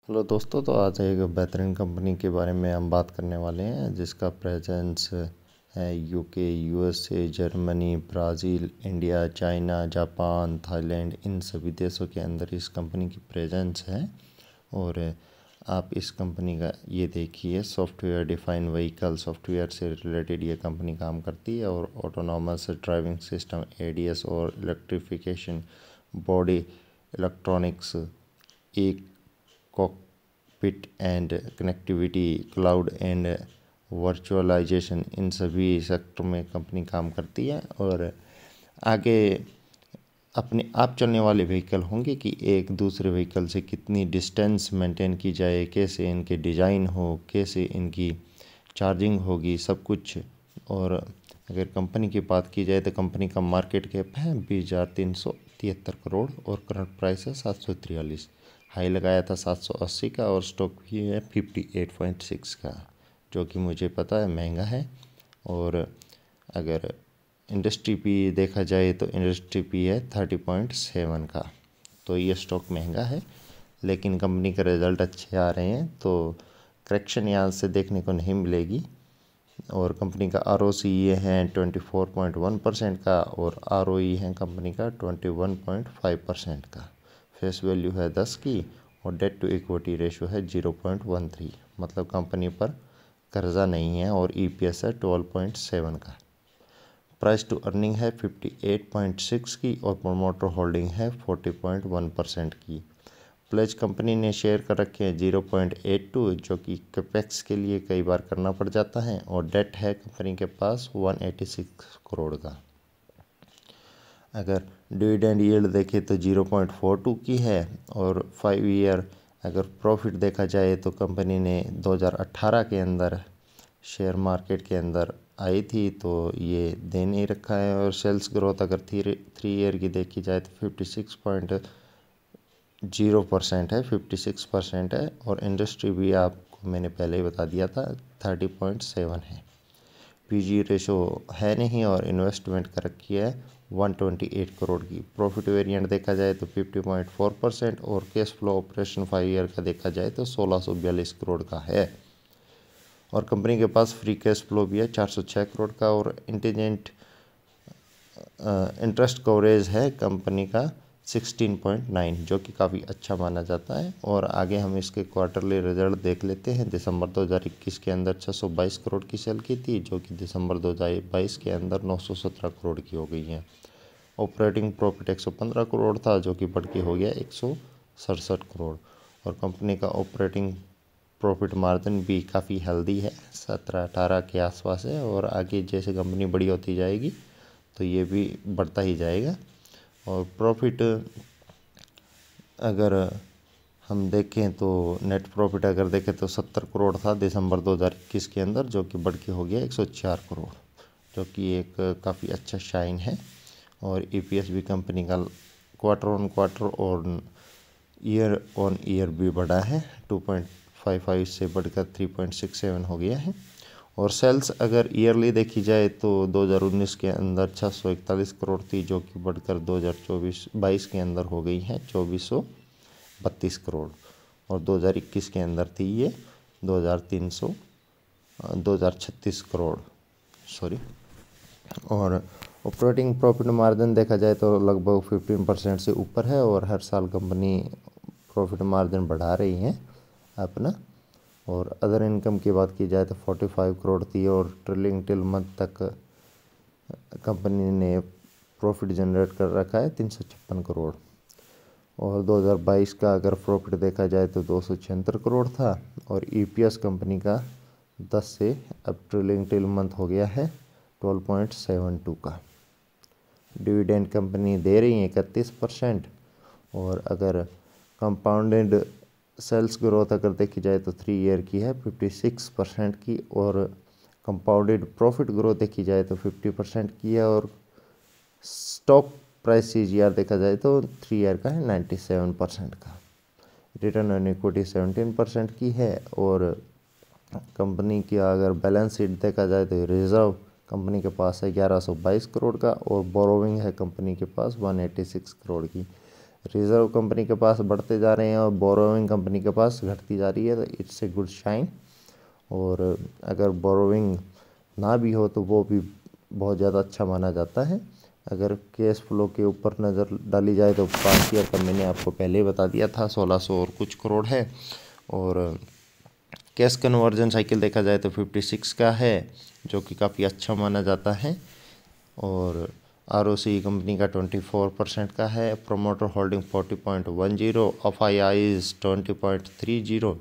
Hello दोस्तों, तो आज एक बेहतरीन कंपनी के बारे में हम बात करने वाले हैं जिसका प्रेजेंस है UK, USA, Germany, Brazil, India, China, Japan, Thailand. इन सभी देशों के अंदर इस कंपनी की प्रेजेंस है। और आप इस कंपनी का ये देखिए, सॉफ्टवेयर डिफाइन व्हीकल सॉफ्टवेयर से रिलेटेड ये कंपनी काम करती है और ऑटोनॉमस ड्राइविंग सिस्टम एडीएस और इलेक्ट्रिफिकेशन, बॉडी इलेक्ट्रॉनिक्स, एक cockpit and connectivity, cloud and virtualisation, इन सभी सेक्टर में कंपनी काम करती है। और आगे अपने आप चलने वाले व्हीकल होंगे कि एक दूसरे व्हीकल से कितनी डिस्टेंस मेंटेन की जाए, कैसे इनके डिज़ाइन हो, कैसे इनकी चार्जिंग होगी, सब कुछ। और अगर कंपनी की बात की जाए तो कंपनी का मार्केट कैप है 20,373 करोड़ और करंट प्राइस है 743। हाई लगाया था 780 का और स्टॉक भी है 58.6 का, जो कि मुझे पता है महंगा है। और अगर इंडस्ट्री पी देखा जाए तो इंडस्ट्री पी है 30.7 का, तो ये स्टॉक महंगा है। लेकिन कंपनी का रिज़ल्ट अच्छे आ रहे हैं तो करेक्शन यहाँ से देखने को नहीं मिलेगी। और कंपनी का ROCE है 24.1% का और ROE है कंपनी का 21.5% का। फेस वैल्यू है 10 की और डेट टू इक्विटी रेशो है 0.13, मतलब कंपनी पर कर्जा नहीं है। और EPS है 12.7 का। प्राइस टू अर्निंग है 58.6 की और प्रोमोटर होल्डिंग है 40.1% की। प्लेज कंपनी ने शेयर कर रखे हैं 0.82, जो कि कैपेक्स के लिए कई बार करना पड़ जाता है। और डेट है कंपनी के पास 186 करोड़ का। अगर डिविडेंड यील्ड देखें तो 0.42 की है। और 5 ईयर अगर प्रॉफिट देखा जाए तो कंपनी ने 2018 के अंदर शेयर मार्केट के अंदर आई थी, तो ये दे नहीं रखा है। और सेल्स ग्रोथ अगर 3 ईयर की देखी जाए तो 56.0% है, 56% है। और इंडस्ट्री भी आपको मैंने पहले ही बता दिया था 30.7 है। PG रेशो है नहीं और इन्वेस्टमेंट कर रखी है 128 करोड़ की। प्रॉफिट वेरिएंट देखा जाए तो 50.4% और कैश फ्लो ऑपरेशन 5 ईयर का देखा जाए तो 1642 करोड़ का है। और कंपनी के पास फ्री कैश फ्लो भी है 406 करोड़ का। और इंटेलिजेंट इंटरेस्ट कवरेज है कंपनी का 16.9, जो कि काफ़ी अच्छा माना जाता है। और आगे हम इसके क्वार्टरली रिजल्ट देख लेते हैं। दिसंबर 2021 के अंदर 622 करोड़ की सेल की थी, जो कि दिसंबर 2022 के अंदर 917 करोड़ की हो गई है। ऑपरेटिंग प्रॉफिट 115 करोड़ था, जो कि बढ़ के हो गया 167 करोड़। और कंपनी का ऑपरेटिंग प्रॉफिट मार्जिन भी काफ़ी हेल्दी है, 17-18 के आसपास है। और आगे जैसे कंपनी बड़ी होती जाएगी तो ये भी बढ़ता ही जाएगा। और प्रॉफिट अगर हम देखें तो नेट प्रॉफिट अगर देखें तो 70 करोड़ था दिसंबर 2021 के अंदर, जो कि बढ़ के हो गया 104 करोड़, जो कि एक काफ़ी अच्छा शाइन है। और EPS भी कंपनी का क्वार्टर ऑन क्वार्टर और ईयर ऑन ईयर भी बढ़ा है, 2.55 से बढ़कर 3.67 हो गया है। और सेल्स अगर ईयरली देखी जाए तो 2019 के अंदर 641 करोड़ थी, जो कि बढ़कर 2024-22 के अंदर हो गई है 2432 करोड़। और 2021 के अंदर थी ये 2036 करोड़, सॉरी। और ऑपरेटिंग प्रॉफिट मार्जिन देखा जाए तो लगभग 15% से ऊपर है और हर साल कंपनी प्रॉफिट मार्जिन बढ़ा रही है अपना। और अदर इनकम की बात की जाए तो 45 करोड़ थी और ट्रिलिंग टिल मंथ तक कंपनी ने प्रॉफिट जनरेट कर रखा है 356 करोड़। और 2022 का अगर प्रॉफिट देखा जाए तो 276 करोड़ था। और EPS कंपनी का 10 से अब ट्रिलिंग टिल मंथ हो गया है 12.72 का। डिविडेंड कंपनी दे रही है 31%। और अगर कंपाउंडेड सेल्स ग्रोथ अगर देखी जाए तो 3 ईयर की है 56% की। और कंपाउंडेड प्रॉफिट ग्रोथ देखी जाए तो 50% की है। और स्टॉक प्राइस CAGR देखा जाए तो 3 ईयर का है 97% का। रिटर्न ऑन इक्विटी 17% की है। और कंपनी की अगर बैलेंस शीट देखा जाए तो रिजर्व कंपनी के पास है 1122 करोड़ का और बोरोविंग है कंपनी के पास 186 करोड़ की। रिजर्व कंपनी के पास बढ़ते जा रहे हैं और बोरोइंग कंपनी के पास घटती जा रही है, तो इट्स ए गुड साइन। और अगर बोरोइंग ना भी हो तो वो भी बहुत ज़्यादा अच्छा माना जाता है। अगर कैश फ्लो के ऊपर नज़र डाली जाए तो पास्ट ईयर का मैंने आपको पहले ही बता दिया था 1600 और कुछ करोड़ है। और कैश कन्वर्जन साइकिल देखा जाए तो 56 का है, जो कि काफ़ी अच्छा माना जाता है। और ROCE कंपनी का 24% का है। प्रोमोटर होल्डिंग 40.10, FIIs 20.30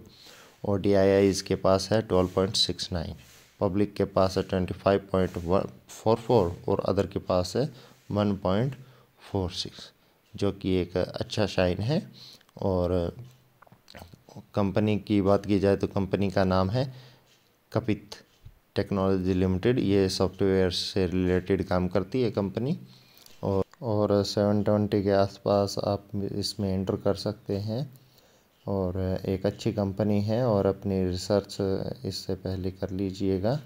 और DIIs के पास है 12.69। पब्लिक के पास है 25.44 और अदर के पास है 1.46, जो कि एक अच्छा साइन है। और कंपनी की बात की जाए तो कंपनी का नाम है कपित टेक्नोलॉजी लिमिटेड। ये सॉफ्टवेयर से रिलेटेड काम करती है कंपनी। और 720 के आसपास आप इसमें एंटर कर सकते हैं। और एक अच्छी कंपनी है और अपनी रिसर्च इससे पहले कर लीजिएगा।